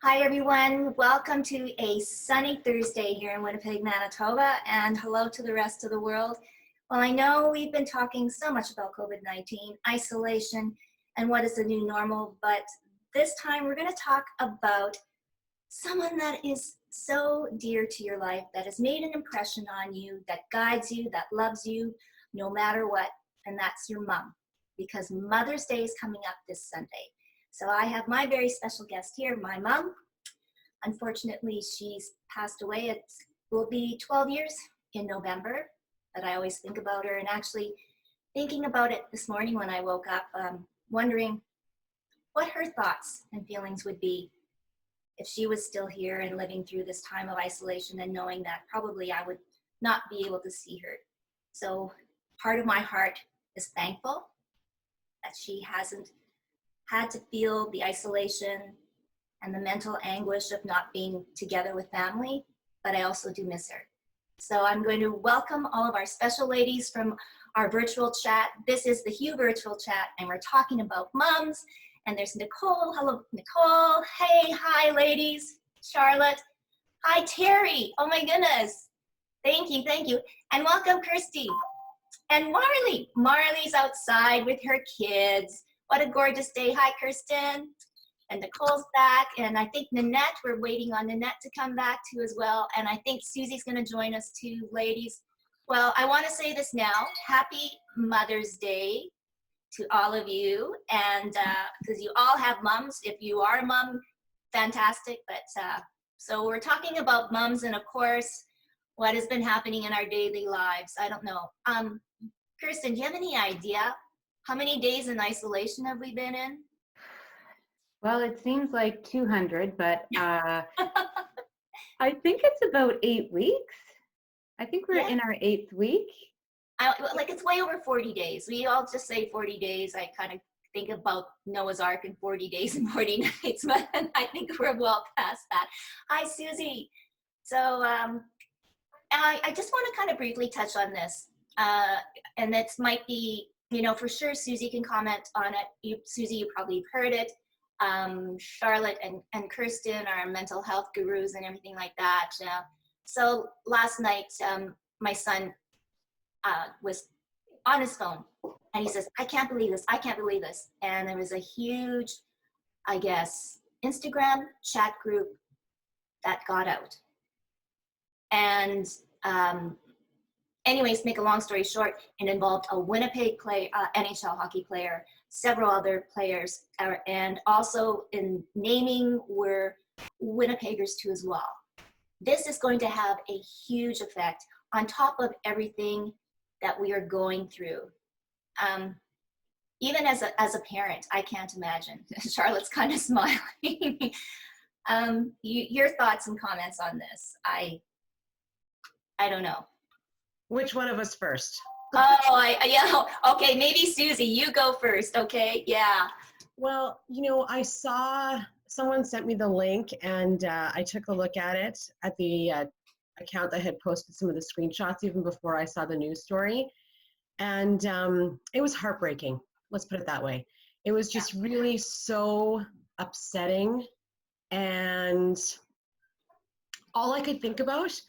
Hi everyone, welcome to a sunny Thursday here in Winnipeg, Manitoba, and hello to the rest of the world. Well, I know we've been talking so much about COVID-19, isolation, and what is the new normal, but this time we're going to talk about someone that is so dear to your life, that has made an impression on you, that guides you, that loves you, no matter what, and that's your mom, because Mother's Day is coming up this Sunday. So I have my very special guest here, my mom. Unfortunately, she's passed away. It will be 12 years in November, but I always think about her, and actually thinking about it this morning when I woke up, wondering what her thoughts and feelings would be if she was still here and living through this time of isolation, and knowing that probably I would not be able to see her. So part of my heart is thankful that she hasn't had to feel the isolation and the mental anguish of not being together with family, but I also do miss her. So I'm going to welcome all of our special ladies from our virtual chat. This is the Hugh virtual chat, and we're talking about moms. And there's Nicole. Hello, Nicole. Hey, hi, ladies. Charlotte. Hi, Terry. Oh my goodness. Thank you, thank you. And welcome, Kirsty. And Marley. Marley's outside with her kids. What a gorgeous day. Hi, Kirsten. And Nicole's back. And I think Nanette, we're waiting on Nanette to come back too as well. And I think Susie's going to join us too, ladies. Well, I want to say this now. Happy Mother's Day to all of you. And because you all have moms. If you are a mom, fantastic. But so we're talking about moms, and of course, what has been happening in our daily lives. I don't know. Kirsten, do you have any idea how many days in isolation have we been in? Well, it seems like 200, but I think it's about 8 weeks. I think we're in our 8th week. Like it's way over 40 days. We all just say 40 days. I kind of think about Noah's Ark in 40 days and 40 nights, but I think we're well past that. Hi, Susie. So I just want to kind of briefly touch on this. And this might be, for sure Susie can comment on it. Susie, you probably have heard it. Charlotte and Kirsten are mental health gurus and everything like that. So last night, my son was on his phone, and he says, I can't believe this. I can't believe this. And there was a huge, I guess, Instagram chat group that got out. And anyways, make a long story short, it involved a Winnipeg NHL hockey player, several other players, and also in naming were Winnipeggers too as well. This is going to have a huge effect on top of everything that we are going through. Even as a parent, I can't imagine. Charlotte's kind of smiling. Your thoughts and comments on this? I don't know. Which one of us first? Oh, okay, maybe Susie, you go first, okay? Yeah. Well, I saw someone sent me the link, and I took a look at it at the account that had posted some of the screenshots even before I saw the news story. And it was heartbreaking. Let's put it that way. It was just really so upsetting. And all I could think about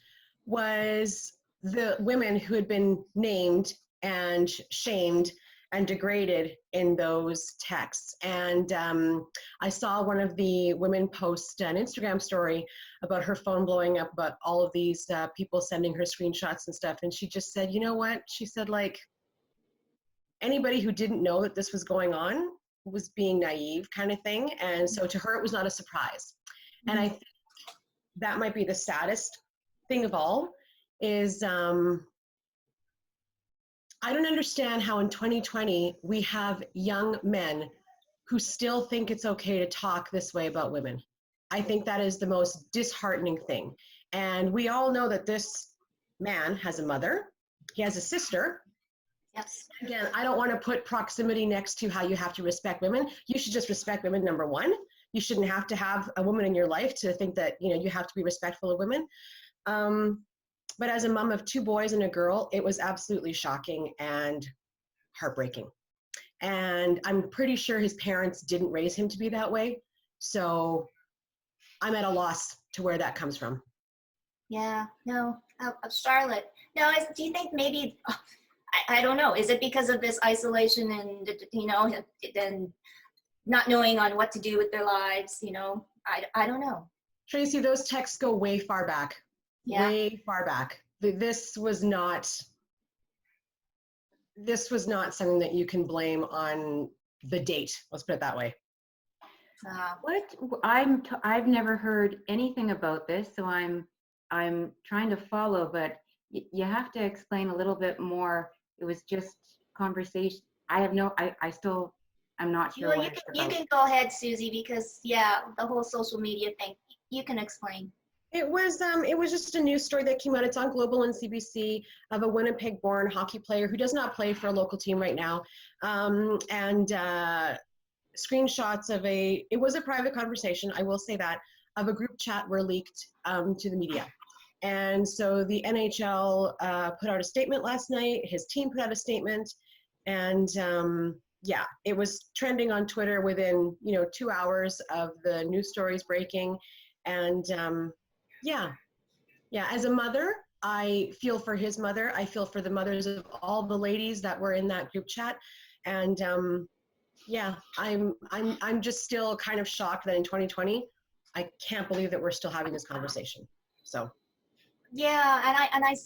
was the women who had been named and shamed and degraded in those texts. And I saw one of the women post an Instagram story about her phone blowing up, about all of these people sending her screenshots and stuff. And she just said, you know what? She said, like, anybody who didn't know that this was going on was being naive, kind of thing. And so to her, it was not a surprise. And I think that might be the saddest thing of all, is I don't understand how in 2020 we have young men who still think it's okay to talk this way about women. I think that is the most disheartening thing. And we all know that this man has a mother, he has a sister. Yes. Again, I don't want to put proximity next to how you have to respect women. You should just respect women, number one. You shouldn't have to have a woman in your life to think that, you have to be respectful of women. But as a mom of 2 boys and a girl, it was absolutely shocking and heartbreaking. And I'm pretty sure his parents didn't raise him to be that way. So I'm at a loss to where that comes from. Yeah, no, Charlotte. No, do you think maybe, I don't know, is it because of this isolation and, and not knowing on what to do with their lives, I don't know. Tracy, those texts go way far back. Yeah. Way far back. This was not something that you can blame on the date. Let's put it that way. I've never heard anything about this, so I'm trying to follow, but you have to explain a little bit more. It was just conversation. I'm not sure Well, what it's you about. can go ahead, Susie, because yeah, the whole social media thing, you can explain. It was just a news story that came out. It's on Global and CBC, of a Winnipeg-born hockey player who does not play for a local team right now, and screenshots of it was a private conversation, I will say that, of a group chat were leaked to the media. And so the NHL put out a statement last night. His team put out a statement, and yeah, it was trending on Twitter within 2 hours of the news stories breaking. And yeah, as a mother, I feel for his mother. I feel for the mothers of all the ladies that were in that group chat. And yeah, I'm just still kind of shocked that in 2020, I can't believe that we're still having this conversation. So. Yeah, and I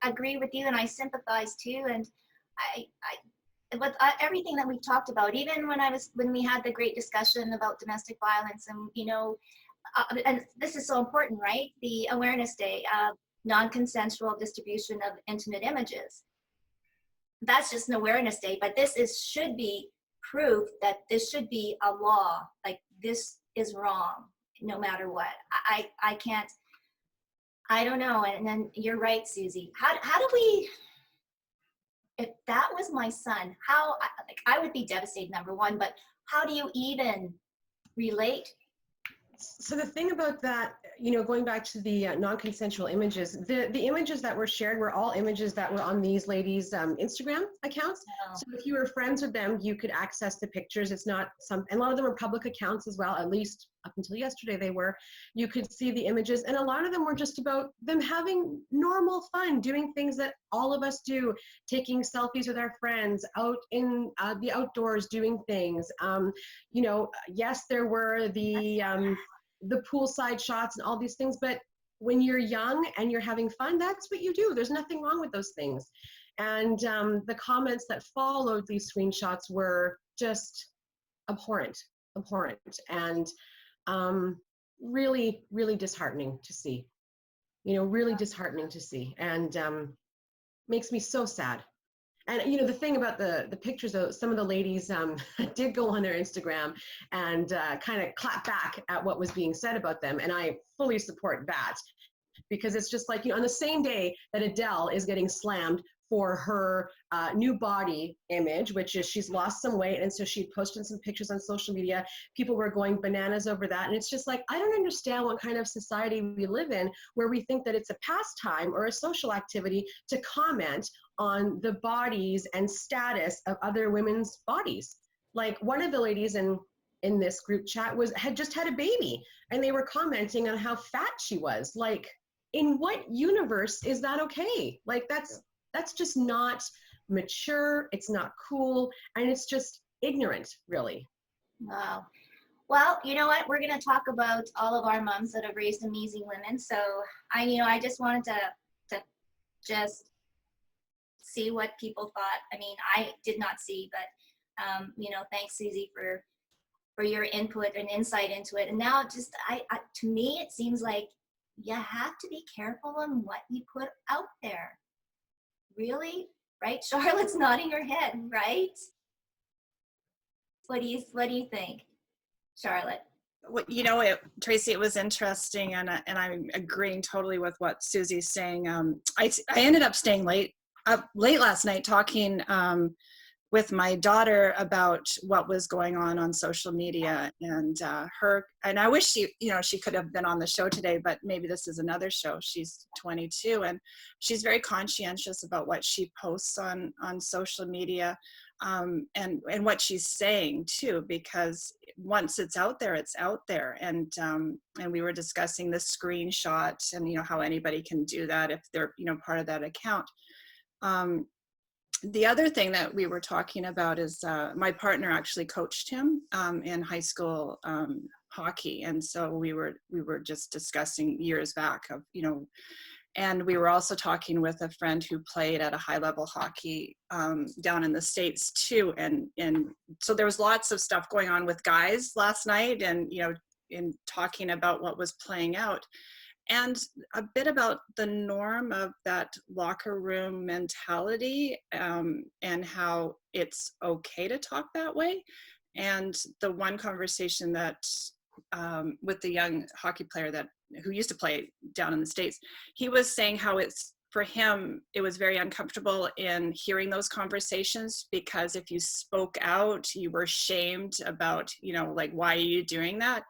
agree with you, and I sympathize too, and with everything that we've talked about, even when we had the great discussion about domestic violence, and and this is so important, right? The Awareness Day of non-consensual distribution of intimate images. That's just an awareness day, but should be proof that this should be a law. Like, this is wrong, no matter what. I can't. I don't know. And then you're right, Susie. How do we? If that was my son, I would be devastated, number one. But how do you even relate? So the thing about that, going back to the non-consensual images, the images that were shared were all images that were on these ladies' Instagram accounts. No. So if you were friends with them, you could access the pictures. It's not and a lot of them are public accounts as well, at least up until yesterday they were. You could see the images, and a lot of them were just about them having normal fun, doing things that all of us do, taking selfies with our friends, out in the outdoors, doing things. Yes, there were the poolside shots and all these things, but when you're young and you're having fun, that's what you do. There's nothing wrong with those things. And the comments that followed these screenshots were just abhorrent, and really, really disheartening to see. Really disheartening to see, and makes me so sad. And the thing about the pictures, though, some of the ladies did go on their Instagram and kind of clap back at what was being said about them, and I fully support that, because it's just like, on the same day that Adele is getting slammed for her new body image, which is she's lost some weight, and so she posted some pictures on social media. People were going bananas over that, and it's just like, I don't understand what kind of society we live in where we think that it's a pastime or a social activity to comment on the bodies and status of other women's bodies. Like, one of the ladies in this group chat had just had a baby, and they were commenting on how fat she was. Like, in what universe is that okay? Like, that's just not mature, it's not cool, and it's just ignorant, really. Wow. Well, you know what? We're going to talk about all of our moms that have raised amazing women. So I just wanted to just see what people thought. I mean, I did not see, but thanks, Susie, for your input and insight into it. And now, just to me, it seems like you have to be careful on what you put out there. Really? Right? Charlotte's nodding her head, right? What do you think, Charlotte? Well, Tracy, it was interesting, and I'm agreeing totally with what Susie's saying. I ended up staying late last night talking with my daughter about what was going on social media, and and I wish she could have been on the show today, but maybe this is another show. She's 22, and she's very conscientious about what she posts on social media, and what she's saying too, because once it's out there, it's out there. And we were discussing the screenshot and, you know, how anybody can do that if they're, you know, part of that account. The other thing that we were talking about is my partner actually coached him in high school hockey. And so we were just discussing years back of, you know, and we were also talking with a friend who played at a high level hockey down in the States too. And so there was lots of stuff going on with guys last night, and, you know, in talking about what was playing out. And a bit about the norm of that locker room mentality, and how it's okay to talk that way. And the one conversation that with the young hockey player who used to play down in the States, he was saying how for him, it was very uncomfortable in hearing those conversations, because if you spoke out, you were shamed about, you know, like, why are you doing that?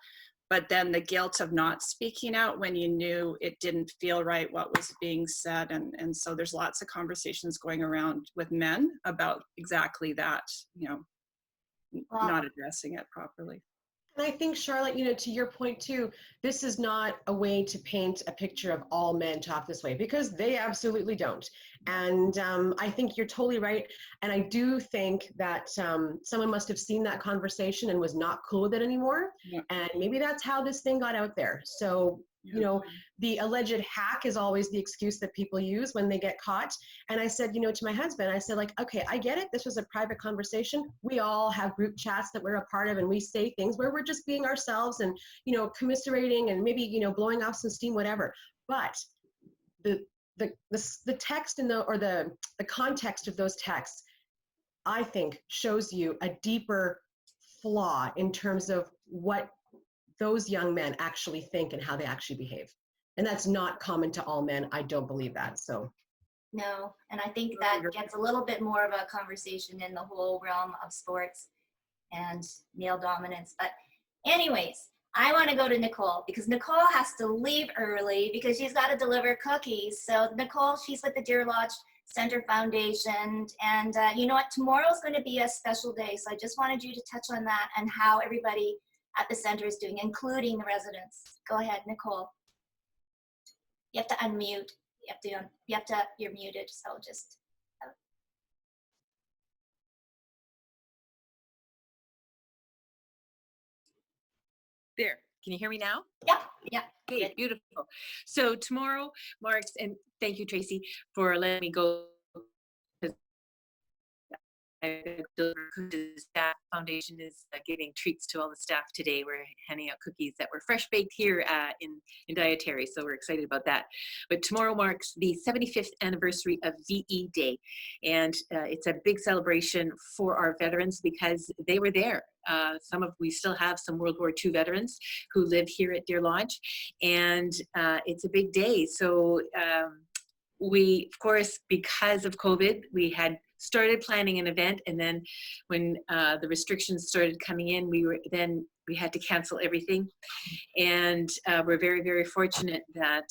But then the guilt of not speaking out when you knew it didn't feel right what was being said. And so there's lots of conversations going around with men about exactly that, you know, not addressing it properly. And I think, Charlotte, you know, to your point too, this is not a way to paint a picture of all men talk this way, because they absolutely don't. And I think you're totally right. And I do think that someone must have seen that conversation and was not cool with it anymore. Yeah. And maybe that's how this thing got out there. So, you know, the alleged hack is always the excuse that people use when they get caught. And I said, you know, to my husband, I said, like, okay, I get it. This was a private conversation. We all have group chats that we're a part of, and we say things where we're just being ourselves and, you know, commiserating and maybe, you know, blowing off some steam, whatever. But the text and the context of those texts, I think, shows you a deeper flaw in terms of what those young men actually think and how they actually behave. And that's not common to all men. I don't believe that. So No, and I think that gets a little bit more of a conversation in the whole realm of sports and male dominance. But anyways, I want to go to Nicole, because Nicole has to leave early because she's got to deliver cookies. So Nicole, she's with the Deer Lodge Center Foundation. And you know what? Tomorrow's going to be a special day. So I just wanted you to touch on that and how everybody at the center is doing, including the residents. Go ahead, Nicole. You have to unmute. You're muted, so just. There, can you hear me now? Yeah. Okay, Good. beautiful. So tomorrow marks, and thank you, Tracy, for letting me go. The staff foundation is giving treats to all the staff today. We're handing out cookies that were fresh baked here in Dietary, so we're excited about that. But tomorrow marks the 75th anniversary of VE Day, and it's a big celebration for our veterans because they were there. We still have some World War II veterans who live here at Deer Lodge, and it's a big day. So we, of course, because of COVID, we had started planning an event, and then when the restrictions started coming in, we had to cancel everything. And we're very, very fortunate that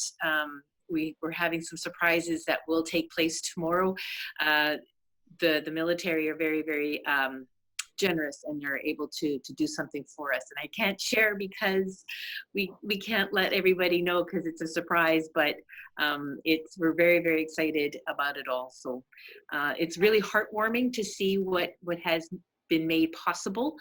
we're having some surprises that will take place tomorrow. The military are very, very generous, and they're able to do something for us. And I can't share because we can't let everybody know because it's a surprise, but we're very, very excited about it all. So it's really heartwarming to see what has been made possible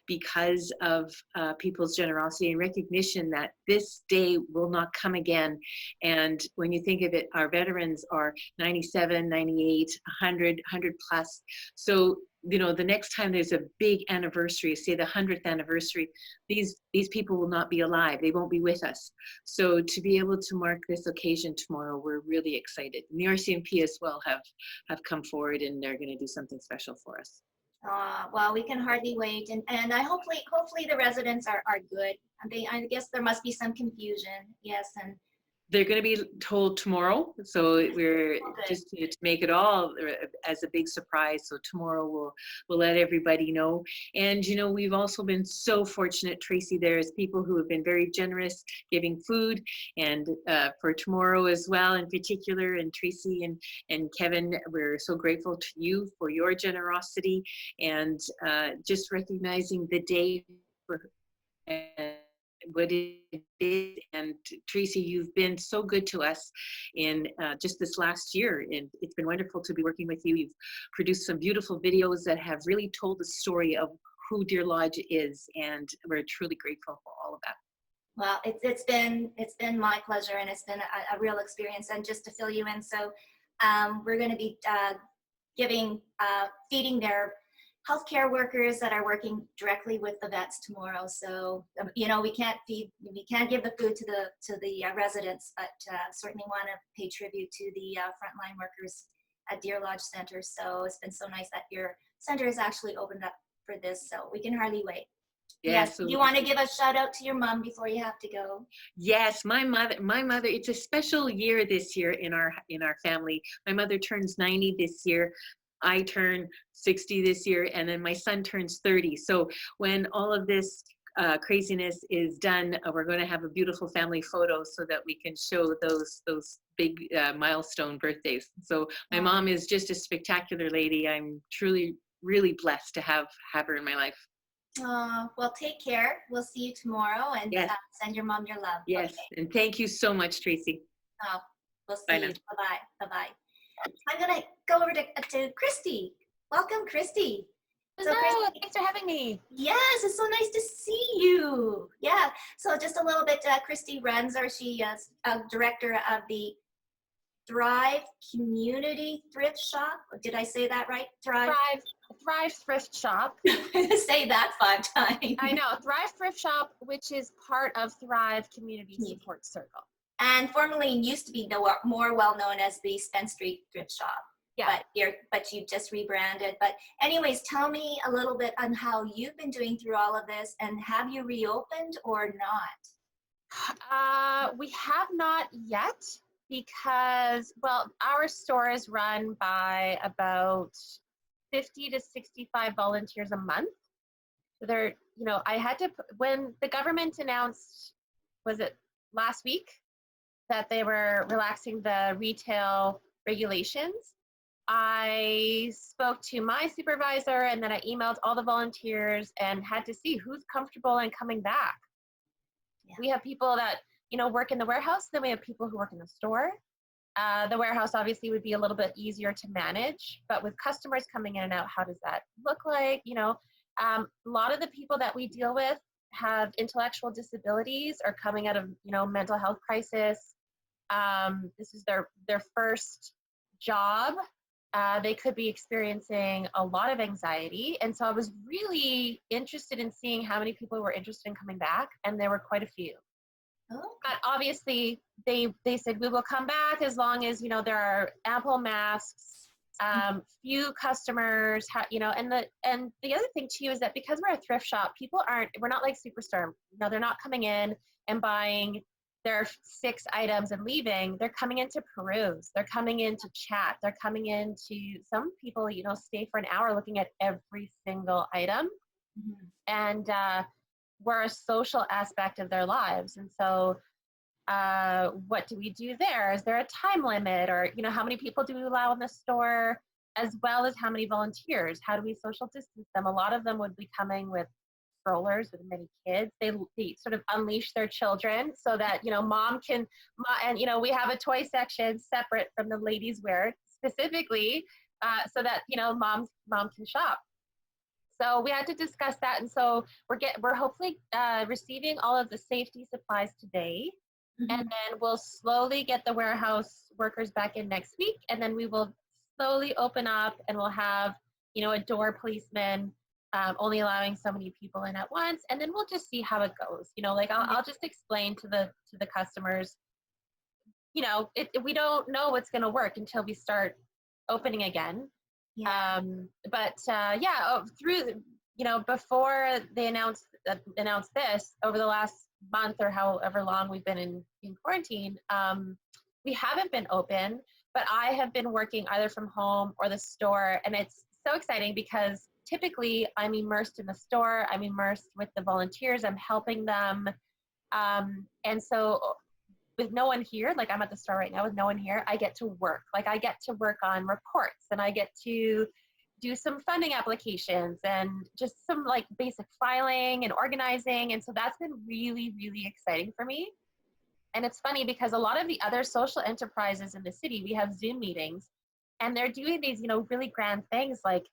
because of people's generosity and recognition that this day will not come again. And when you think of it, our veterans are 97, 98, 100 plus. So, you know, the next time there's a big anniversary, say the 100th anniversary, these people will not be alive. They won't be with us. So to be able to mark this occasion tomorrow, we're really excited. And the RCMP as well have come forward, and they're going to do something special for us. Well, we can hardly wait, and I hopefully the residents are good. I guess there must be some confusion. Yes, and they're going to be told tomorrow, so we're just to make it all as a big surprise. So tomorrow we'll let everybody know. And you know, we've also been so fortunate, Tracy. There's people who have been very generous giving food, and for tomorrow as well in particular. And Tracy and Kevin, we're so grateful to you for your generosity and just recognizing the day for and what it is. And Tracy, you've been so good to us in just this last year, and it's been wonderful to be working with you. You've produced some beautiful videos that have really told the story of who Deer Lodge is, and we're truly grateful for all of that. Well, it's been my pleasure, and it's been a real experience. And just to fill you in, so we're going to be feeding their healthcare workers that are working directly with the vets tomorrow. So we can't give the food to the residents, but certainly want to pay tribute to the frontline workers at Deer Lodge Center. So it's been so nice that your center is actually opened up for this. So we can hardly wait. Yeah, Yes. Do you want to give a shout out to your mom before you have to go? Yes, my mother, it's a special year this year in our family. My mother turns 90 this year. I turn 60 this year, and then my son turns 30. So when all of this craziness is done, we're going to have a beautiful family photo so that we can show those big milestone birthdays. So my mom is just a spectacular lady. I'm truly, really blessed to have her in my life. Well, take care. We'll see you tomorrow, and Yes. Send your mom your love. Yes, Okay. and thank you so much, Tracy. We'll see Bye you. now. Bye-bye. Bye-bye. I'm going to go over to Christy. Welcome, Christy. Hello, Christy, thanks for having me. yes, it's so nice to see you. Yeah, so just a little bit, Christy runs, or she is a director of the Thrive Community Thrift Shop. Did I say that right? Thrive Thrive Thrift Shop. Say that 5 times. I know, Thrive Thrift Shop, which is part of Thrive Community Support Circle. And formerly used to be more well known as the Spence Street Thrift Shop. Yeah. But you just rebranded. But anyways, tell me a little bit on how you've been doing through all of this, and have you reopened or not? We have not yet because, well, our store is run by about 50 to 65 volunteers a month. So they're, I had to, when the government announced, was it last week, that they were relaxing the retail regulations, I spoke to my supervisor, and then I emailed all the volunteers and had to see who's comfortable and coming back. Yeah. We have people that, work in the warehouse, then we have people who work in the store. The warehouse obviously would be a little bit easier to manage, but with customers coming in and out, how does that look like? A lot of the people that we deal with have intellectual disabilities or coming out of, mental health crisis. This is their first job. They could be experiencing a lot of anxiety. And so I was really interested in seeing how many people were interested in coming back, and there were quite a few. Oh. But obviously they said, we will come back as long as, there are ample masks, few customers, and the other thing too is that because we're a thrift shop, we're not like Superstore. They're not coming in and buying their 6 items and leaving. They're coming in to peruse. They're coming in to chat. They're coming in to, some people, stay for an hour looking at every single item. Mm-hmm. And we're a social aspect of their lives. And so what do we do there? Is there a time limit, or, how many people do we allow in the store, as well as how many volunteers? How do we social distance them? A lot of them would be coming with strollers with many kids. They sort of unleash their children so that, mom can, and, we have a toy section separate from the ladies' wear specifically so that, mom can shop. So we had to discuss that. And so we're hopefully receiving all of the safety supplies today. Mm-hmm. And then we'll slowly get the warehouse workers back in next week. And then we will slowly open up, and we'll have, a door policeman only allowing so many people in at once. And then we'll just see how it goes. I'll just explain to the customers, we don't know what's going to work until we start opening again. Yeah. Before they announced this, over the last month or however long we've been in quarantine, we haven't been open, but I have been working either from home or the store. And it's so exciting because typically I'm immersed in the store. I'm immersed with the volunteers. I'm helping them. And so with no one here, like I'm at the store right now with no one here, I get to work. I get to work on reports, and I get to do some funding applications and just some like basic filing and organizing. And so that's been really, really exciting for me. And it's funny because a lot of the other social enterprises in the city, we have Zoom meetings, and they're doing these, you know, really grand things like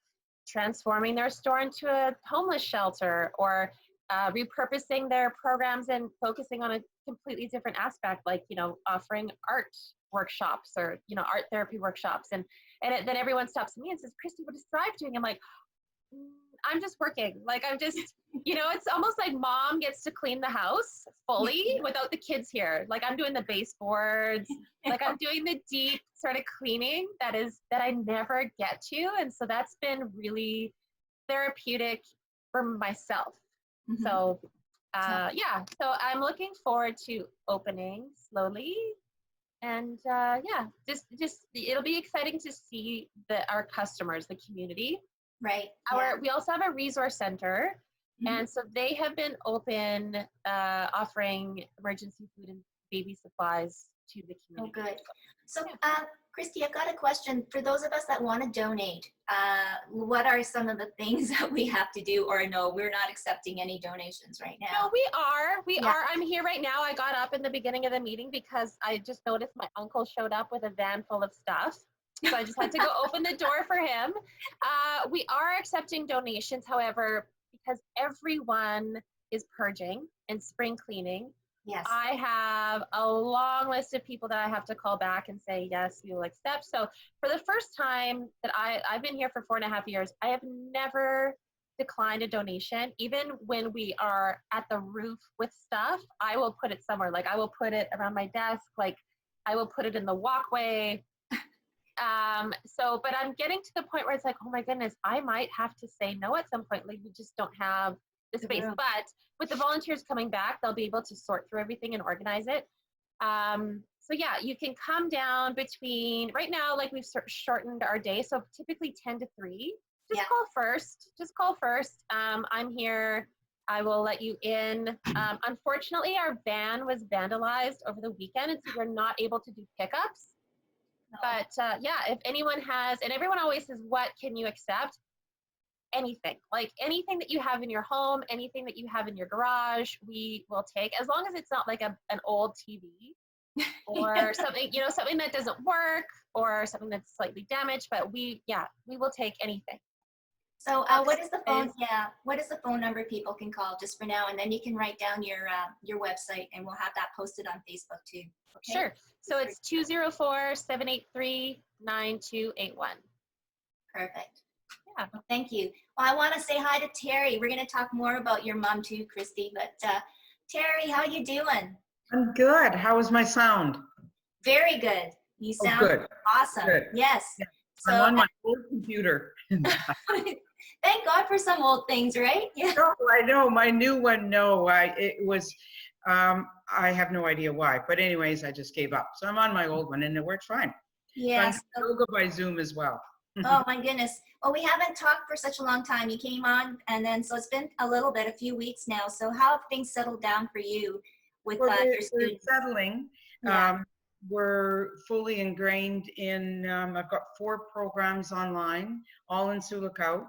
transforming their store into a homeless shelter, or repurposing their programs and focusing on a completely different aspect, like, you know, offering art workshops or, you know, art therapy workshops. And then everyone stops me and says, Christy, what is Thrive doing? I'm like, I'm just working. Like, I'm just, you know, it's almost like mom gets to clean the house fully without the kids here. Like, I'm doing the baseboards, like I'm doing the deep sort of cleaning that I never get to. And so that's been really therapeutic for myself. Mhm. So, yeah, so I'm looking forward to opening slowly. And yeah, just it'll be exciting to see our customers, the community. Right. Yeah. We also have a resource center, Mhm. and so they have been open, offering emergency food and baby supplies to the Oh, community. good. So, Yeah. Christy, I've got a question for those of us that want to donate. What are some of the things that we have to do? Or no, we're not accepting any donations right now. No, we are. Yeah. I'm here right now. I got up in the beginning of the meeting because I just noticed my uncle showed up with a van full of stuff. So I just had to go open the door for him. We are accepting donations, however, because everyone is purging and spring cleaning. Yes. I have a long list of people that I have to call back and say, yes, we will accept. So for the first time that I've been here for 4.5 years, I have never declined a donation. Even when we are at the roof with stuff, I will put it somewhere. Like, I will put it around my desk. Like, I will put it in the walkway. But I'm getting to the point where it's like, oh my goodness, I might have to say no at some point. Like, we just don't have the space. room. But with the volunteers coming back, they'll be able to sort through everything and organize it. So yeah, you can come down between, right now, like, we've shortened our day. So typically 10 to 3. Just Yeah. call first. Just call first. I'm here. I will let you in. Unfortunately, our van was vandalized over the weekend, and so we're not able to do pickups. No. But yeah, if anyone has, and everyone always says, what can you accept? Anything, like anything that you have in your home, anything that you have in your garage, we will take, as long as it's not like an old TV or something, you know, something that doesn't work or something that's slightly damaged. But we will take anything. So what is the phone? Yeah. What is the phone number people can call just for now? And then you can write down your website, and we'll have that posted on Facebook too. Okay? Sure. So it's 204-783-9281. Perfect. Yeah. Well, thank you. Well, I want to say hi to Terry. We're going to talk more about your mom too, Christy. But Terry, how you doing? I'm good. How is my sound? Very good. You Oh, sound good. awesome. Good. Yes. Yeah. So I'm on my old computer. thank God for some old things, right? Yeah. No, I know. My new one, no. I have no idea why. But anyways, I just gave up. So I'm on my old one, and it works fine. Yes. So I'm going to go by Zoom as well. Oh my goodness. Well, we haven't talked for such a long time. You came on, and then so it's been a few weeks now. So how have things settled down for you with Well, your we're students? settling. Yeah. We're fully ingrained in, I've got 4 programs online, all in Sytnyk.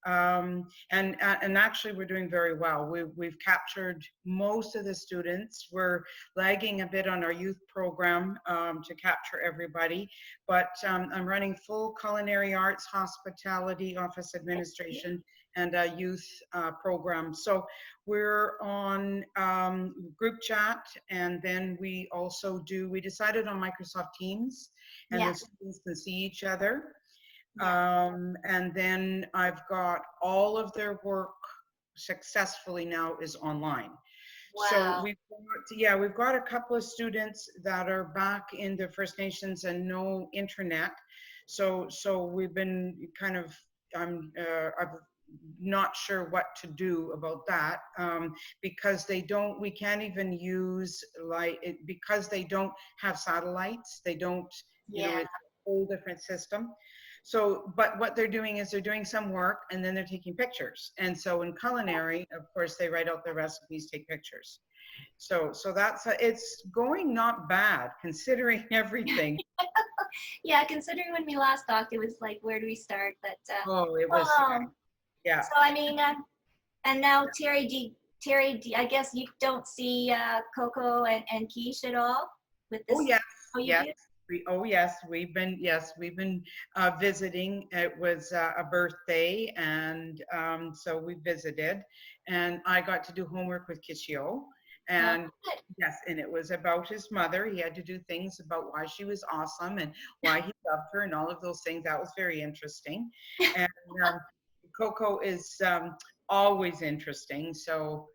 And actually we're doing very well. We've captured most of the students. We're lagging a bit on our youth program to capture everybody, but I'm running full culinary arts, hospitality, office administration, and a youth program. So we're on group chat, and then we also we decided on Microsoft Teams, and Yeah. the students can see each other. Yeah. And then I've got all of their work successfully now is online. Wow. So we've got a couple of students that are back in the First Nations and no internet. So we've been kind of, I'm not sure what to do about that, because we can't even use because they don't have satellites. They don't, you know, Yeah. it's a whole different system. So, but what they're doing is they're doing some work, and then they're taking pictures. And so in culinary, of course, they write out their recipes, take pictures. So that's it's going not bad considering everything. Yeah, considering when we last talked, it was like, where do we start? But Oh, it was, yeah. so I mean, and now Terry, I guess you don't see Coco and Keish at all with this. Oh, yes, Oh, you yes. do? We've been visiting. It was a birthday, and so we visited, and I got to do homework with Kishio. And Good. yes, and it was about his mother. He had to do things about why she was awesome and why he loved her and all of those things. That was very interesting. And Coco is always interesting. So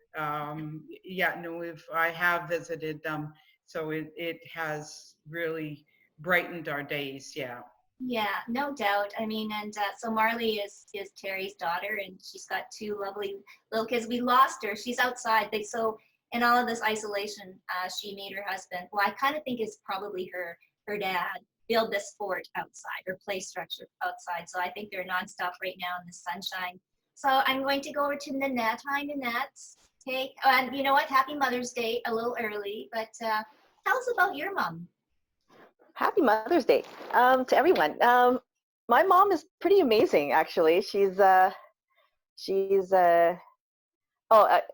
yeah, no, if I have visited them, so it has really brightened our days. Yeah. Yeah, no doubt. I mean, and so Marley is Terry's daughter, and she's got two lovely little kids. We lost her. She's outside. So in all of this isolation, she made her husband, who I kind of think is probably her dad, build this fort outside or play structure outside. So I think they're nonstop right now in the sunshine. So I'm going to go over to Nanette. Hi, Nanette. Hey, and you know what? Happy Mother's Day a little early, but tell us about your mom. Happy Mother's Day to everyone. My mom is pretty amazing, actually.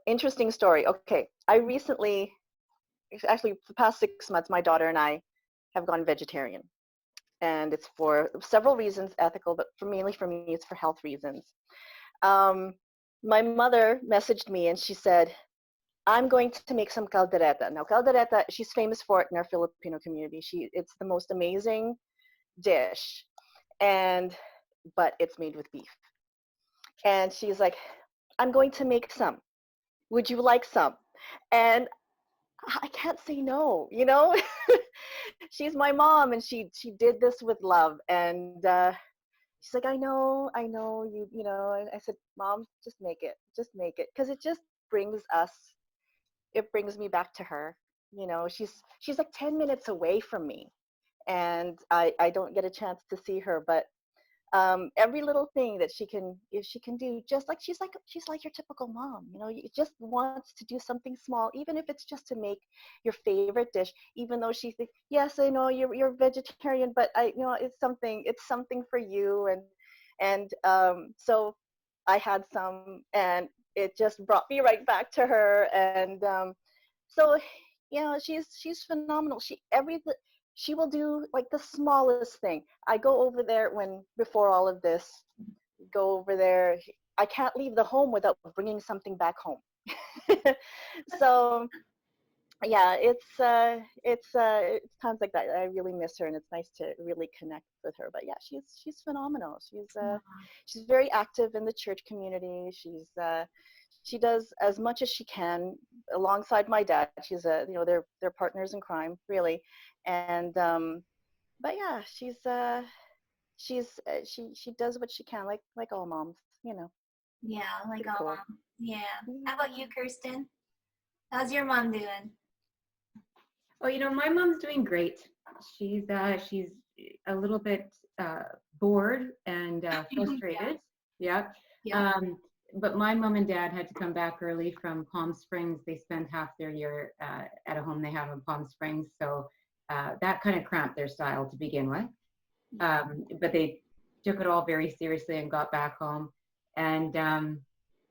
Interesting story. Okay, I recently, actually, the past 6 months, my daughter and I have gone vegetarian, and it's for several reasons, ethical, but mainly for me, it's for health reasons. My mother messaged me and she said, I'm going to make some caldereta. Now, caldereta, she's famous for it in our Filipino community. It's the most amazing dish, but it's made with beef. And she's like, I'm going to make some. Would you like some? And I can't say no, you know? She's my mom, and she did this with love. And she's like, I know, you know. And I said, Mom, just make it, because it just brings me back to her. You know, she's like 10 minutes away from me, and I don't get a chance to see her, but every little thing that if she can do, just like she's like your typical mom, you know, you just wants to do something small, even if it's just to make your favorite dish, even though she thinks, yes, I know you're vegetarian, but it's something for you. And so I had some, and it just brought me right back to her. And so she's phenomenal. She will do like the smallest thing. I go over there before all of this, go over there. I can't leave the home without bringing something back home. So yeah, it's times like that I really miss her, and it's nice to really connect with her. But yeah, she's phenomenal. She's very active in the church community. She does as much as she can alongside my dad. They're partners in crime, really. And but yeah, she does what she can, like all moms, you know. Yeah, like Pretty all cool. mom. Yeah. How about you, Kirsten? How's your mom doing? Oh, you know, my mom's doing great. She's a little bit bored and frustrated. Yeah. Yeah. But my mom and dad had to come back early from Palm Springs. They spent half their year at a home they have in Palm Springs, so that kind of cramped their style to begin with. But they took it all very seriously and got back home. And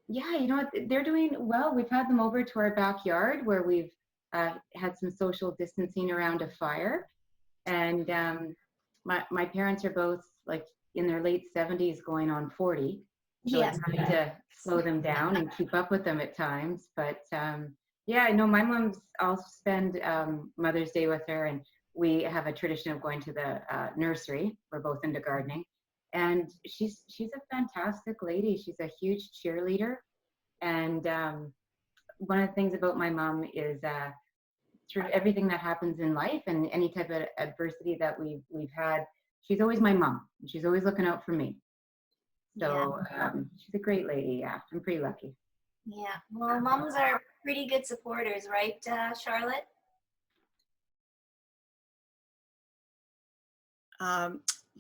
yeah, you know what? They're doing well. We've had them over to our backyard where we've had some social distancing around a fire. And my parents are both like in their late 70s going on 40. So Yes. it's hard to slow them down and keep up with them at times. But yeah, I know my mom's, I'll spend Mother's Day with her, and we have a tradition of going to the nursery. We're both into gardening. And she's a fantastic lady. She's a huge cheerleader. And one of the things about my mom is through everything that happens in life and any type of adversity that we've had, she's always my mom. She's always looking out for me. So she's a great lady. Yeah, I'm pretty lucky. Yeah. Well, moms are pretty good supporters, right, Charlotte?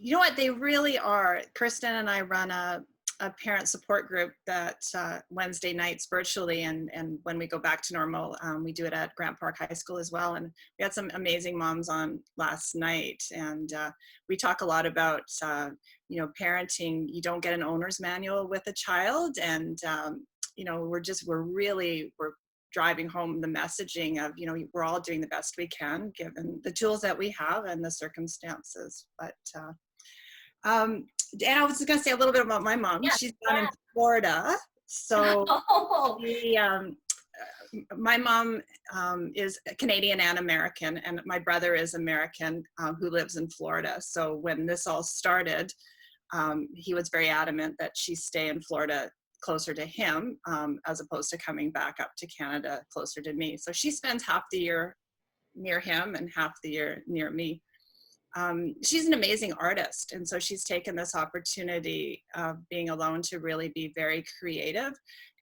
You know what? They really are. Kristen and I run a parent support group that Wednesday nights virtually, and when we go back to normal, we do it at Grant Park High School as well. And we had some amazing moms on last night, and we talk a lot about parenting. You don't get an owner's manual with a child, and we're driving home the messaging of we're all doing the best we can given the tools that we have and the circumstances. But and I was just going to say a little bit about my mom. Yes, She's down in Florida. So Oh, my mom is Canadian and American, and my brother is American who lives in Florida. So when this all started, he was very adamant that she stay in Florida closer to him as opposed to coming back up to Canada closer to me. So she spends half the year near him and half the year near me. She's an amazing artist, and so she's taken this opportunity of being alone to really be very creative.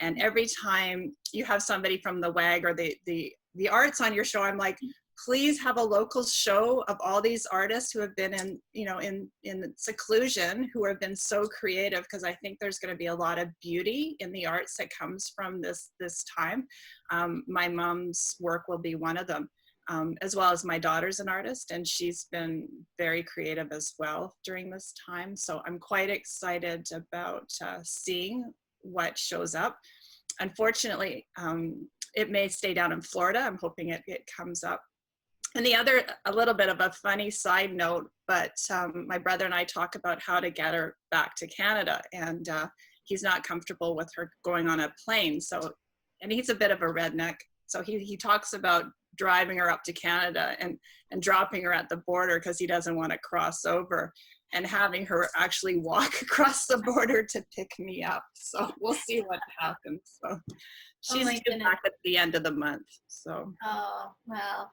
And every time you have somebody from the WAG or the arts on your show, I'm like, please have a local show of all these artists who have been in seclusion, who have been so creative, because I think there's going to be a lot of beauty in the arts that comes from this time. My mom's work will be one of them. As well as my daughter's an artist, and she's been very creative as well during this time. So I'm quite excited about seeing what shows up. Unfortunately, it may stay down in Florida. I'm hoping it comes up. And a little bit of a funny side note, but my brother and I talk about how to get her back to Canada, and he's not comfortable with her going on a plane. So, and he's a bit of a redneck. So he talks about driving her up to Canada and dropping her at the border because he doesn't want to cross over, and having her actually walk across the border to pick me up. So we'll see what happens. So she's due back at the end of the month. So. Oh, well,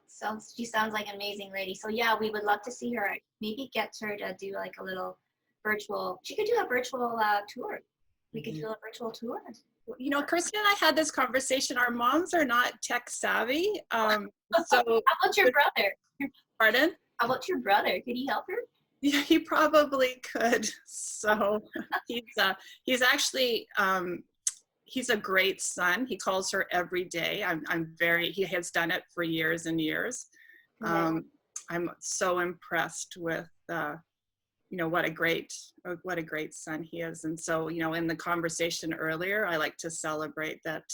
she sounds like an amazing lady. So yeah, we would love to see her. Maybe get her to do like a little virtual. She could do a virtual tour. We could do a virtual tour. Kristen and I had this conversation. Our moms are not tech savvy. So How about your brother? Pardon? How about your brother? Could he help her? Yeah, he probably could. So he's actually he's a great son. He calls her every day. He has done it for years and years. I'm so impressed with what a great son he is. And so, in the conversation earlier, I like to celebrate that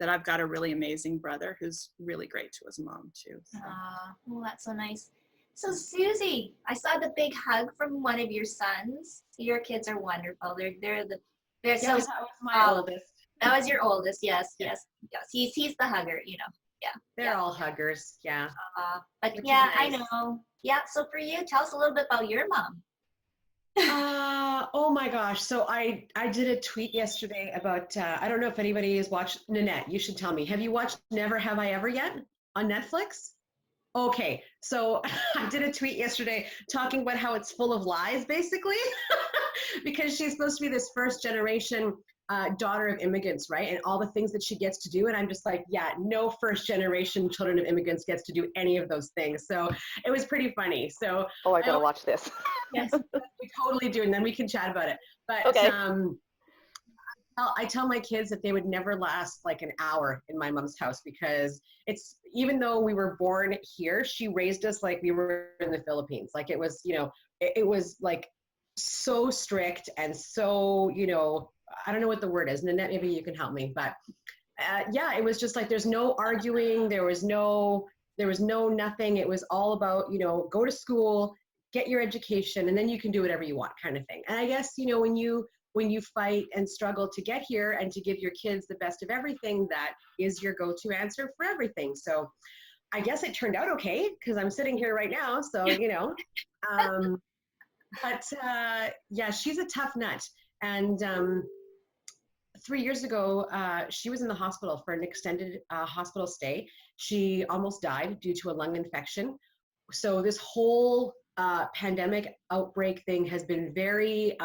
I've got a really amazing brother who's really great to his mom too. So. Well, that's so nice. So Susie, I saw the big hug from one of your sons. Your kids are wonderful. They're Yeah, so that was my oldest. That was your oldest. Yes. He's the hugger. Yeah. They're all huggers. Yeah. But Which yeah, is I nice. know. Yeah. So for you, tell us a little bit about your mom. Oh my gosh. So I did a tweet yesterday about, I don't know if anybody has watched, Nanette, you should tell me. Have you watched Never Have I Ever yet on Netflix? Okay. So I did a tweet yesterday talking about how it's full of lies, basically, because she's supposed to be this first generation daughter of immigrants, right? And all the things that she gets to do. And I'm just like, yeah, no first generation children of immigrants gets to do any of those things. So it was pretty funny. So I gotta watch this. yes, we totally do. And then we can chat about it. But Okay. I tell my kids that they would never last like an hour in my mom's house, because even though we were born here, she raised us like we were in the Philippines. Like it was, it was like so strict and so, I don't know what the word is. Nanette, maybe you can help me. But yeah, it was just like, there's no arguing. There was no nothing. It was all about, go to school, get your education, and then you can do whatever you want, kind of thing. And I guess, when you fight and struggle to get here and to give your kids the best of everything, that is your go-to answer for everything. So I guess it turned out okay, because I'm sitting here right now. So, but yeah, she's a tough nut. And 3 years ago, she was in the hospital for an extended hospital stay. She almost died due to a lung infection. So this whole pandemic outbreak thing has been very,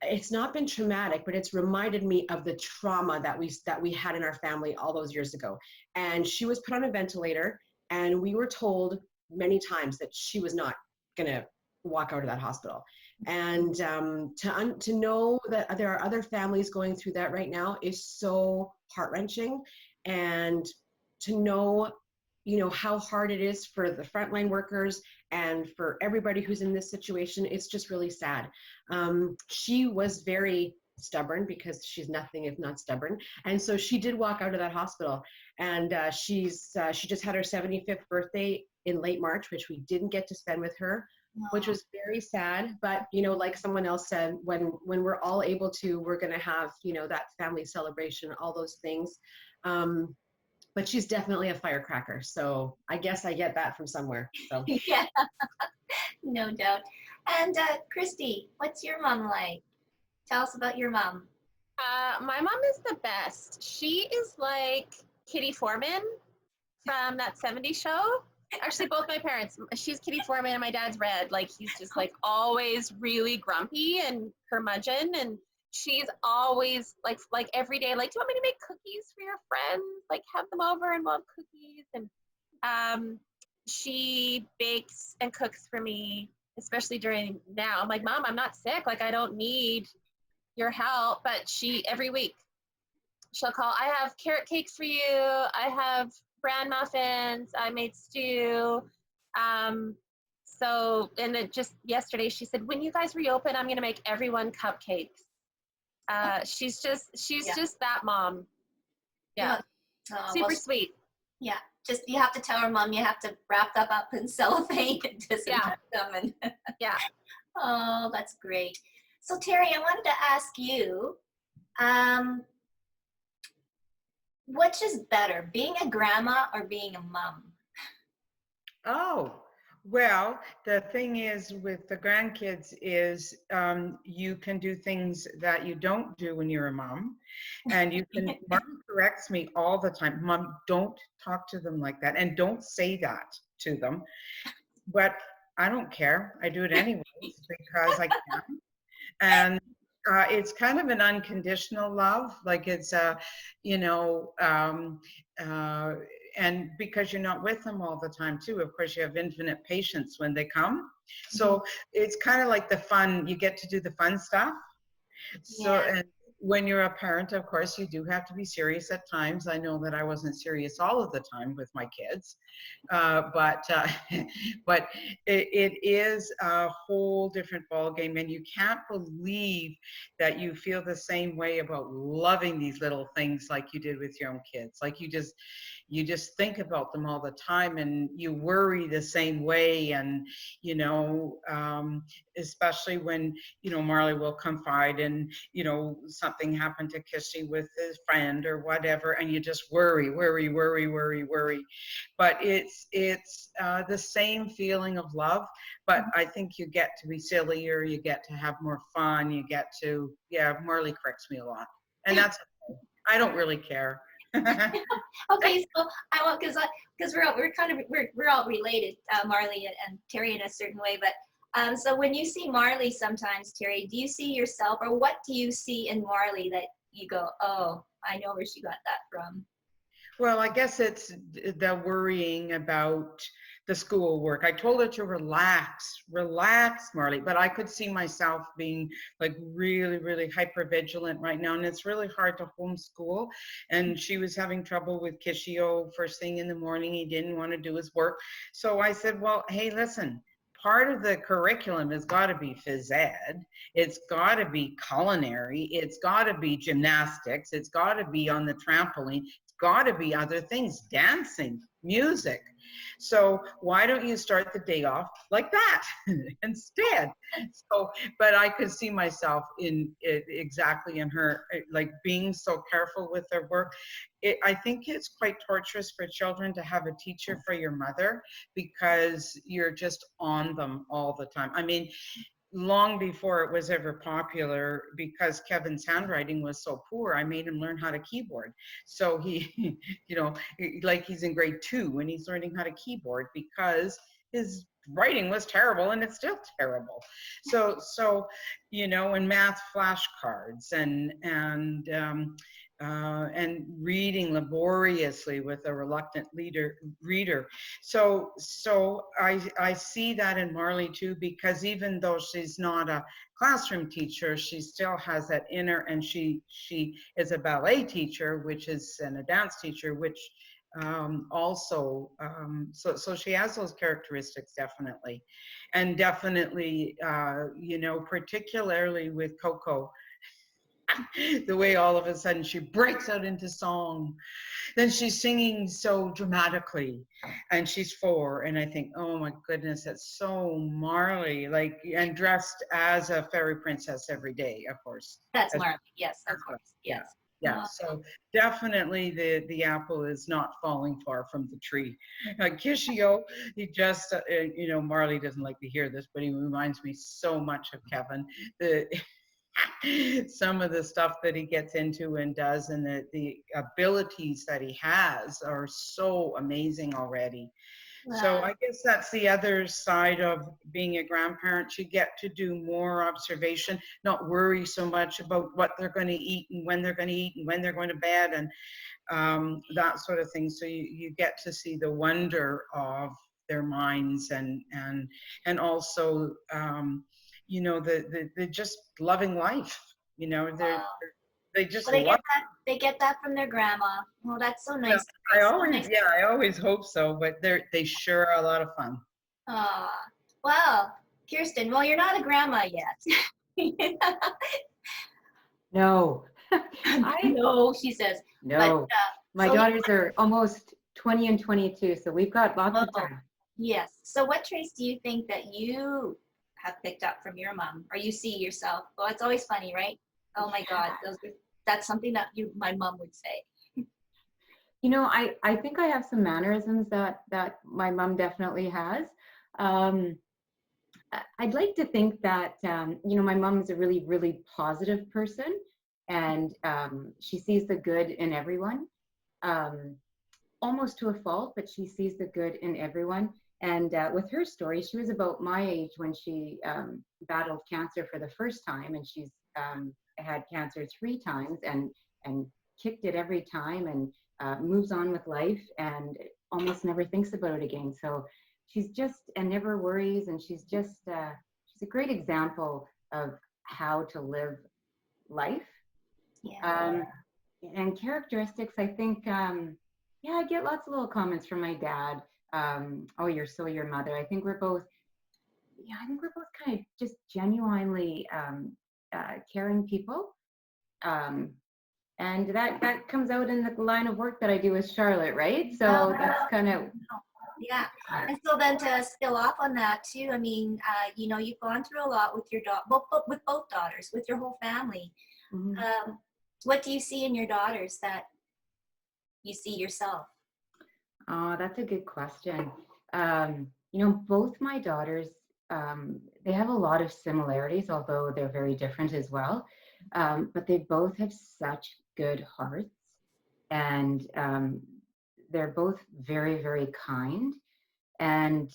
it's not been traumatic, but it's reminded me of the trauma that we had in our family all those years ago. And she was put on a ventilator, and we were told many times that she was not going to walk out of that hospital. And to know that there are other families going through that right now is so heart-wrenching. And to know, how hard it is for the frontline workers and for everybody who's in this situation, it's just really sad. She was very stubborn, because she's nothing if not stubborn. And so she did walk out of that hospital, and she just had her 75th birthday in late March, which we didn't get to spend with her, which was very sad. But like someone else said, when we're all able to, we're going to have that family celebration, all those things. But she's definitely a firecracker, so I guess I get that from somewhere. So Yeah, no doubt. And Christy, what's your mom like? Tell us about your mom. My mom is the best. She is like Kitty Foreman from that 70s show. Actually, both my parents. She's Kitty Foreman and my dad's Red. Like, he's just like always really grumpy and curmudgeon. And she's always like every day, like, do you want me to make cookies for your friends? Like, have them over and we'll have cookies. And she bakes and cooks for me, especially during now. I'm like, Mom, I'm not sick. Like, I don't need your help. But every week, she'll call, I have carrot cakes for you. I have bran muffins. I made stew. And then just yesterday, she said, when you guys reopen, I'm going to make everyone cupcakes. She's just that mom. Yeah. Super sweet. Yeah. Just, you have to tell her, Mom, you have to wrap them up in cellophane and disinfect them. And yeah. Oh, that's great. So Terry, I wanted to ask you, which is better, being a grandma or being a mom? Oh, well, the thing is with the grandkids is you can do things that you don't do when you're a mom. And you can, Mom corrects me all the time, Mom, don't talk to them like that. And don't say that to them. But I don't care. I do it anyways because I can. And it's kind of an unconditional love. Like it's, and because you're not with them all the time too, of course you have infinite patience when they come. So it's kind of like the fun, you get to do the fun stuff. So, and when you're a parent, of course, you do have to be serious at times. I know that I wasn't serious all of the time with my kids, but it is a whole different ballgame, and you can't believe that you feel the same way about loving these little things like you did with your own kids. Like you just think about them all the time, and you worry the same way. And especially when Marley will confide and something happened to Kissy with his friend or whatever, and you just worry. But it's the same feeling of love, but I think you get to be sillier, you get to have more fun, you get to Marley corrects me a lot, and that's I don't really care. Okay, so I want, because we're all related, Marley and Terry, in a certain way. But so when you see Marley sometimes, Terry, do you see yourself, or what do you see in Marley that you go, oh, I know where she got that from? Well, I guess it's the worrying about the schoolwork. I told her to relax, Marley, but I could see myself being like really, really hyper vigilant right now. And it's really hard to homeschool. And she was having trouble with Kishio first thing in the morning. He didn't want to do his work. So I said, well, hey, listen, part of the curriculum has got to be phys ed. It's got to be culinary. It's got to be gymnastics. It's got to be on the trampoline. It's got to be other things, dancing, music. So why don't you start the day off like that instead? So, but I could see myself exactly in her, like being so careful with their work. I think it's quite torturous for children to have a teacher for your mother because you're just on them all the time. I mean, long before it was ever popular, because Kevin's handwriting was so poor, I made him learn how to keyboard. So he, like he's in grade 2 and he's learning how to keyboard because his writing was terrible and it's still terrible. So and math flashcards and and reading laboriously with a reluctant reader. So I see that in Marley too, because even though she's not a classroom teacher, she still has that inner, and she is a ballet teacher, which is, and a dance teacher, which also, so she has those characteristics, definitely. And definitely, you know, particularly with Coco, the way all of a sudden she breaks out into song, then she's singing so dramatically, and she's 4, and I think, oh my goodness, that's so Marley, like, and dressed as a fairy princess every day, of course. That's As- Marley. Yes, of course. yeah, Yes. yeah. So definitely the apple is not falling far from the tree. Kishio, he just, you know, Marley doesn't like to hear this, but he reminds me so much of Kevin. The some of the stuff that he gets into and does, and the abilities that he has are so amazing already. So Wow. I guess that's the other side of being a grandparent. You get to do more observation, not worry so much about what they're going to eat and when they're going to eat and when they're going to bed, and that sort of thing. So you get to see the wonder of their minds, and also you know, the just loving life. You know, Wow. they just Well, love. they get that from their grandma. Well, that's so Well, nice. I So always, nice. yeah, I always hope so, but they sure are a lot of fun. Well, Kirsten, well, you're not a grandma yet. No. I know, she says. No. But, My so- daughters are almost 20 and 22, so we've got lots of Oh. time. Yes. So what traits do you think that you have picked up from your mom, or you see yourself? Well, it's always funny, right? Oh my God, that's something that my mom would say. You know, I think I have some mannerisms that my mom definitely has. I'd like to think that, you know, my mom is a really, really positive person, and she sees the good in everyone, almost to a fault, but she sees the good in everyone. And with her story, she was about my age when she battled cancer for the first time, and she's had cancer 3 times and kicked it every time, and moves on with life and almost never thinks about it again. So she's just, and never worries, and she's just she's a great example of how to live life. Yeah. And characteristics, I think, yeah, I get lots of little comments from my dad. Oh, you're so your mother. I think we're both, yeah, I think we're both kind of just genuinely caring people. And that comes out in the line of work that I do with Charlotte, right? So that's kind of, Yeah. And so then to spill off on that too, I mean, you know, you've gone through a lot with your with both daughters, with your whole family. mhm. What do you see in your daughters that you see yourself? Oh, that's a good question. You know, both my daughters, they have a lot of similarities, although they're very different as well. But they both have such good hearts, and they're both very, very kind. And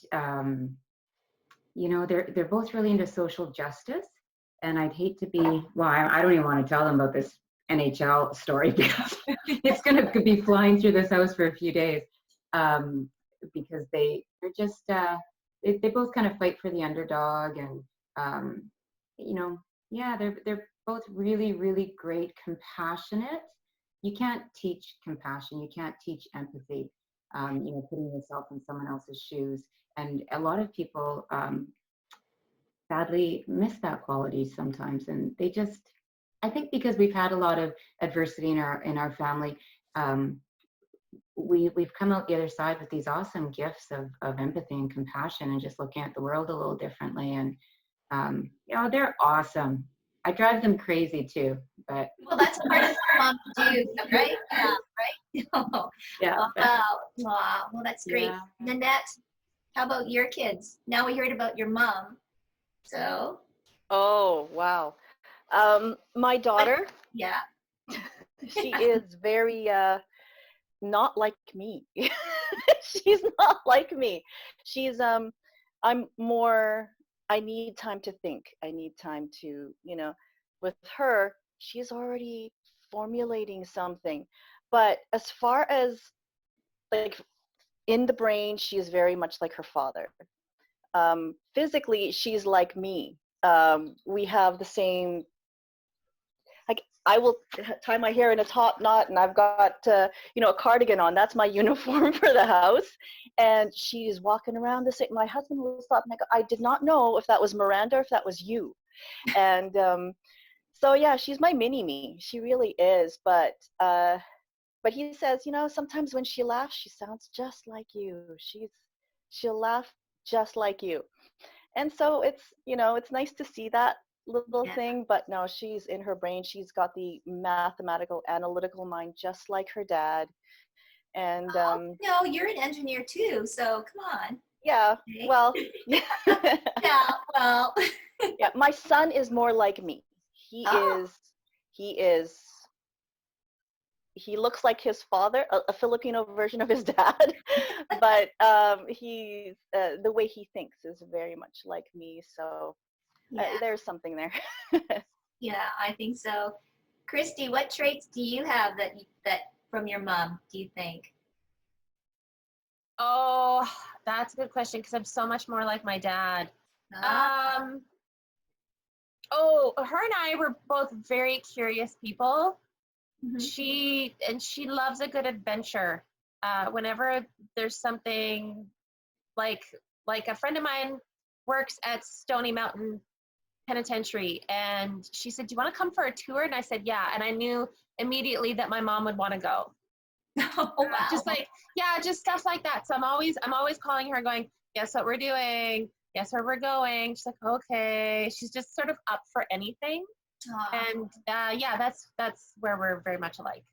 you know, they're both really into social justice. And I'd hate to be, well, I don't even want to tell them about this NHL story because it's going to be flying through this house for a few days. Because they're just they both kind of fight for the underdog, and you know, yeah, they're both really, really great, compassionate. You can't teach compassion, you can't teach empathy, you know, putting yourself in someone else's shoes, and a lot of people sadly miss that quality sometimes, and they just, I think because we've had a lot of adversity in our family, we've come out the other side with these awesome gifts of empathy and compassion, and just looking at the world a little differently. And you know, they're awesome. I drive them crazy too, but Well, that's part of what mom do, right? Yeah, right? yeah. Wow. Wow. Well, that's great. Yeah. Nanette, how about your kids? Now we heard about your mom. So, Oh, wow. My daughter, yeah. she is very not like me. She's not like me. She's I'm more, I need time to think. I need time to, you know, with her, she's already formulating something. But as far as like in the brain, she is very much like her father. Physically, she's like me. We have the same, like I will tie my hair in a top knot and I've got, a cardigan on. That's my uniform for the house. And she's walking around the same. My husband will stop and I did not know if that was Miranda or if that was you. And so yeah, she's my mini me. She really is. But he says, sometimes when she laughs, she sounds just like you. She'll laugh just like you. And so it's nice to see that little Yeah. thing, but no, she's in her brain. She's got the mathematical, analytical mind, just like her dad. And No, you're an engineer too, so come on. yeah, Okay. well, Yeah, well. yeah, my son is more like me. He Oh. is, he looks like his father, a Filipino version of his dad, but he's the way he thinks is very much like me. So Yeah, there's something there. yeah, I think so. Christy, what traits do you have that from your mom, do you think? Oh, that's a good question because I'm so much more like my dad. Ah, Her and I were both very curious people. mhm. She loves a good adventure. Whenever there's something like a friend of mine works at Stony Mountain Penitentiary, and she said, "Do you want to come for a tour?" And I said, "Yeah." And I knew immediately that my mom would want to go. Oh, wow. Just like, yeah, just stuff like that. So I'm always calling her, going, "Guess what we're doing? Guess where we're going?" She's like, "Okay." She's just sort of up for anything. Aw. And yeah, that's where we're very much alike.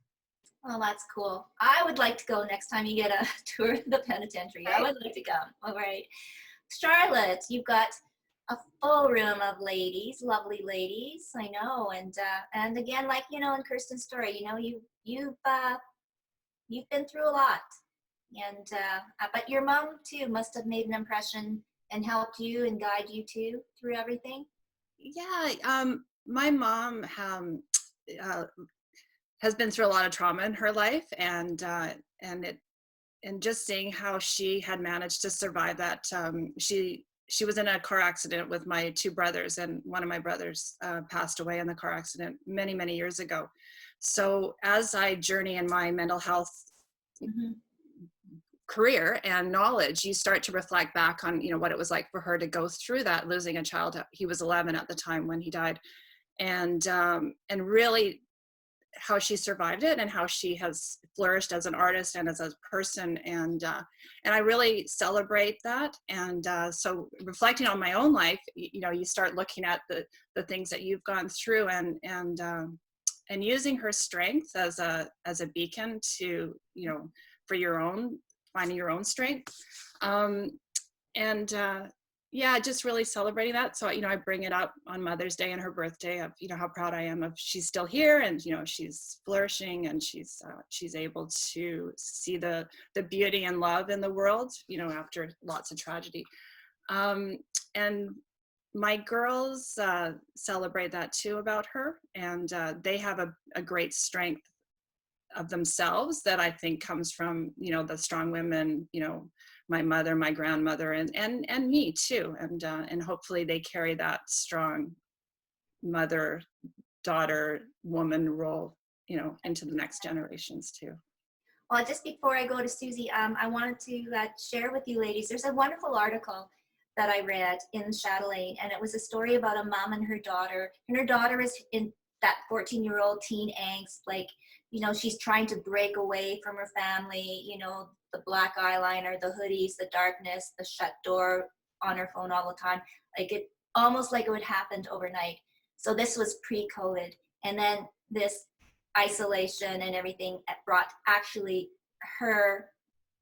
Well, that's cool. I would like to go next time you get a tour of the penitentiary. I would like to go. All right. Charlotte, you've got a full room of ladies, lovely ladies. I know, and again, like in Kirsten's story, you've been through a lot, and but your mom too must have made an impression and helped you and guide you too through everything. Yeah, my mom has been through a lot of trauma in her life, and just seeing how she had managed to survive that. She was in a car accident with my two brothers, and one of my brothers passed away in the car accident many years ago. So as I journey in my mental health Mm-hmm. career and knowledge, you start to reflect back on what it was like for her to go through that, losing a child. He was 11 at the time when he died, and really how she survived it and how she has flourished as an artist and as a person, and I really celebrate that. And so reflecting on my own life, you start looking at the things that you've gone through, and using her strength as a beacon to for finding your own strength, and yeah, just really celebrating that. So I bring it up on Mother's Day and her birthday of how proud I am of she's still here, and she's flourishing, and she's able to see the beauty and love in the world after lots of tragedy. And my girls celebrate that too about her, and they have a great strength of themselves that I think comes from the strong women, my mother, my grandmother, and me too, and hopefully they carry that strong mother, daughter, woman role into the next generations too. Well, just before I go to Susie, I wanted to share with you ladies, there's a wonderful article that I read in Chatelaine, and it was a story about a mom and her daughter. And her daughter is in that 14-year-old teen angst, like, she's trying to break away from her family, the black eyeliner, the hoodies, the darkness, the shut door on her phone all the time. Like it, almost like it would happen overnight. So this was pre-COVID. And then this isolation and everything brought actually her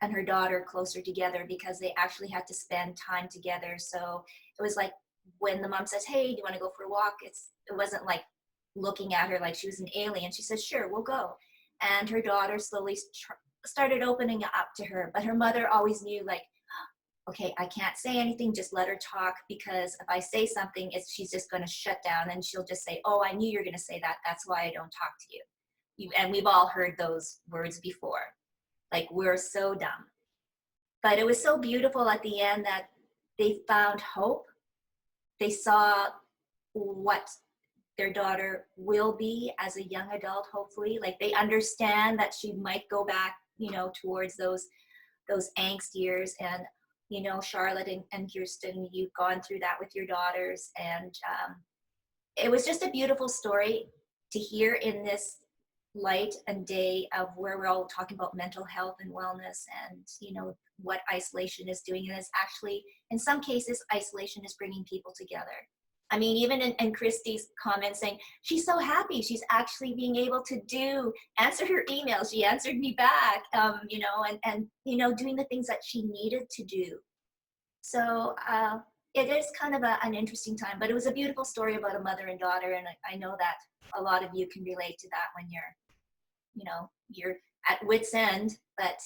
and her daughter closer together because they actually had to spend time together. So it was like when the mom says, "Hey, do you want to go for a walk?" It wasn't like looking at her like she was an alien. She says, "Sure, we'll go." And her daughter slowly started opening up to her, but her mother always knew, like, okay, I can't say anything, just let her talk, because if I say something, she's just going to shut down, and she'll just say, "Oh, I knew you were going to say that. That's why I don't talk to you." and we've all heard those words before, like, we're so dumb. But it was so beautiful at the end that they found hope. They saw what their daughter will be as a young adult, hopefully. Like, they understand that she might go back, towards those angst years. And, Charlotte and Kirsten, you've gone through that with your daughters. And it was just a beautiful story to hear in this light and day of where we're all talking about mental health and wellness and, what isolation is doing. And it's actually, in some cases, isolation is bringing people together. I mean, even in Christy's comment saying, she's so happy. She's actually being able to answer her emails. She answered me back, and doing the things that she needed to do. So it is kind of an interesting time, but it was a beautiful story about a mother and daughter. And I know that a lot of you can relate to that when you're at wit's end, but,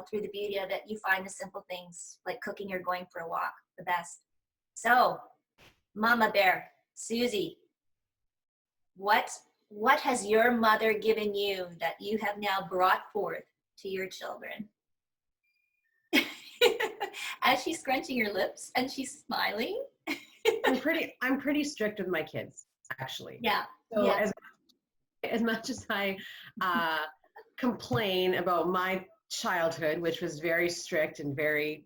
through the beauty of it, you find the simple things like cooking or going for a walk the best. So, Mama Bear, Susie, what has your mother given you that you have now brought forth to your children? As she's scrunching her lips and she's smiling. I'm pretty strict with my kids, actually. Yeah. So yeah. as much as I complain about my childhood, which was very strict and very,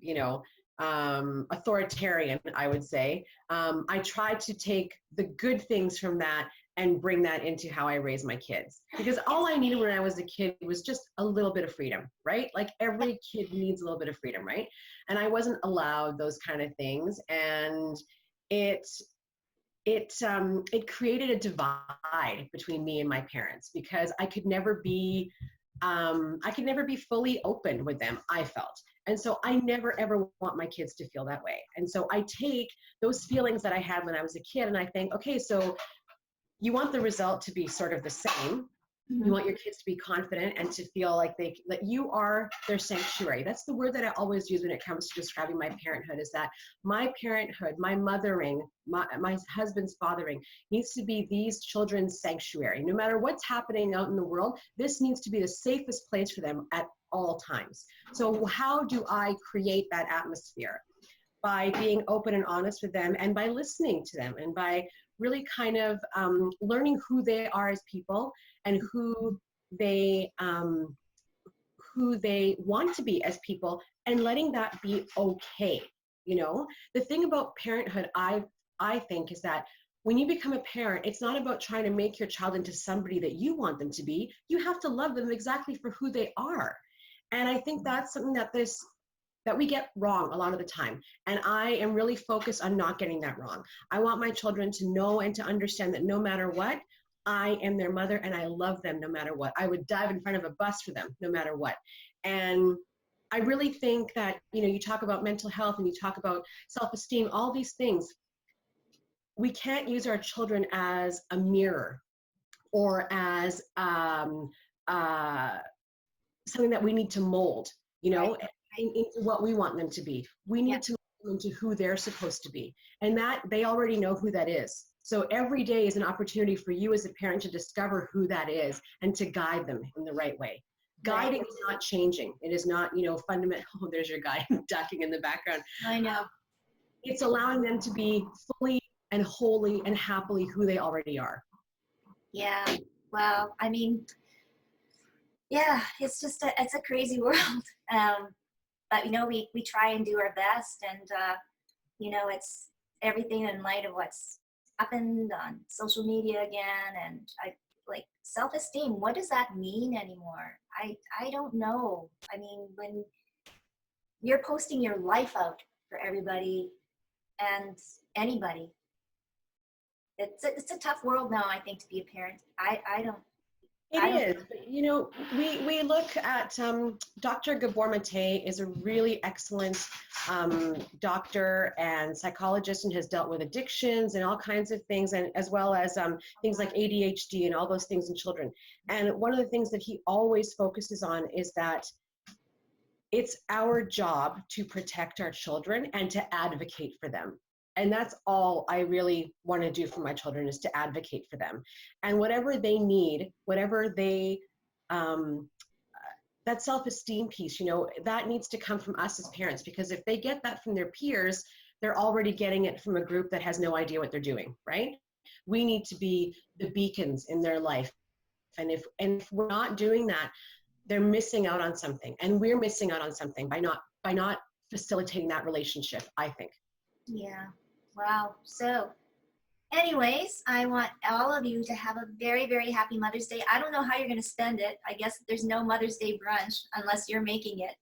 authoritarian, I would say, I try to take the good things from that and bring that into how I raise my kids. Because all I needed when I was a kid was just a little bit of freedom, right? Like, every kid needs a little bit of freedom, right? And I wasn't allowed those kind of things. And it created a divide between me and my parents, because I could never be fully open with them, I felt. And so I never, ever want my kids to feel that way. And so I take those feelings that I had when I was a kid and I think, okay, so you want the result to be sort of the same. Mm-hmm. You want your kids to be confident and to feel like that you are their sanctuary. That's the word that I always use when it comes to describing my parenthood, is that my parenthood, my mothering, my husband's fathering needs to be these children's sanctuary. No matter what's happening out in the world, this needs to be the safest place for them at all times. So how do I create that atmosphere? By being open and honest with them, and by listening to them, and by really kind of learning who they are as people and who they want to be as people, and letting that be okay. The thing about parenthood, I think, is that when you become a parent, it's not about trying to make your child into somebody that you want them to be. You have to love them exactly for who they are. And I think that's something that we get wrong a lot of the time. And I am really focused on not getting that wrong. I want my children to know and to understand that no matter what, I am their mother and I love them no matter what. I would dive in front of a bus for them no matter what. And I really think that, you talk about mental health and you talk about self-esteem, all these things. We can't use our children as a mirror or as something that we need to mold, Right. into what we want them to be. We need to mold them into who they're supposed to be. And that they already know who that is. So every day is an opportunity for you as a parent to discover who that is and to guide them in the right way. Guiding is not changing. It is not, fundamental. Oh, there's your guy ducking in the background. I know. It's allowing them to be fully and wholly and happily who they already are. Yeah. Well, I mean, yeah, it's just it's a crazy world. But we try and do our best, and it's everything in light of what's happened on social media again, and like self-esteem. What does that mean anymore? I don't know. I mean, when you're posting your life out for everybody and anybody, it's a tough world now, I think, to be a parent. I don't. It is. We look at Dr. Gabor Mate is a really excellent doctor and psychologist, and has dealt with addictions and all kinds of things, and as well as things like ADHD and all those things in children. And one of the things that he always focuses on is that it's our job to protect our children and to advocate for them. And that's all I really want to do for my children, is to advocate for them. And whatever they need, whatever they, that self-esteem piece, that needs to come from us as parents, because if they get that from their peers, they're already getting it from a group that has no idea what they're doing, right? We need to be the beacons in their life. And if we're not doing that, they're missing out on something, and we're missing out on something by not facilitating that relationship, I think. Yeah. Wow. So anyways, I want all of you to have a very, very happy Mother's Day. I don't know how you're going to spend it. I guess there's no Mother's Day brunch unless you're making it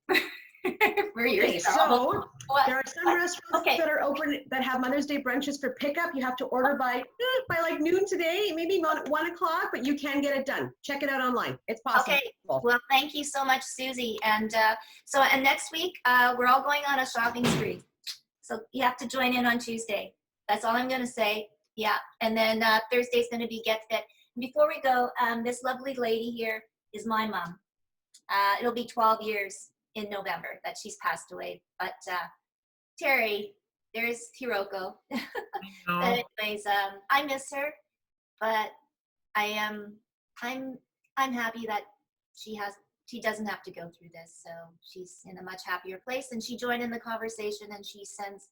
for Okay, yourself. so What? there are some restaurants that are open that have Mother's Day brunches for pickup. You have to order by like noon today, maybe not 1 o'clock, but you can get it done. Check it out online. It's possible. Okay. Well, thank you so much, Susie. And and next week, we're all going on a shopping spree. So you have to join in on Tuesday. That's all I'm going to say. Yeah. And then Thursday's going to be Get Fit. Before we go, this lovely lady here is my mom. It'll be 12 years in November that she's passed away. But Terry, there's Hiroko. But anyways, I miss her, but I'm happy that she doesn't have to go through this. So she's in a much happier place, and she joined in the conversation, and she sends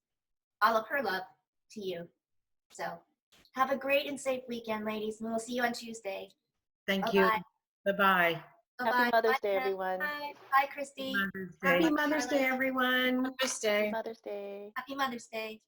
all of her love to you. So have a great and safe weekend, ladies, and we'll see you on Tuesday. Thank you. Bye-bye. Happy Mother's Day, everyone. Bye. Bye, Christy. Happy Mother's Day, everyone. Mother's Day. Mother's Day. Happy Mother's Day.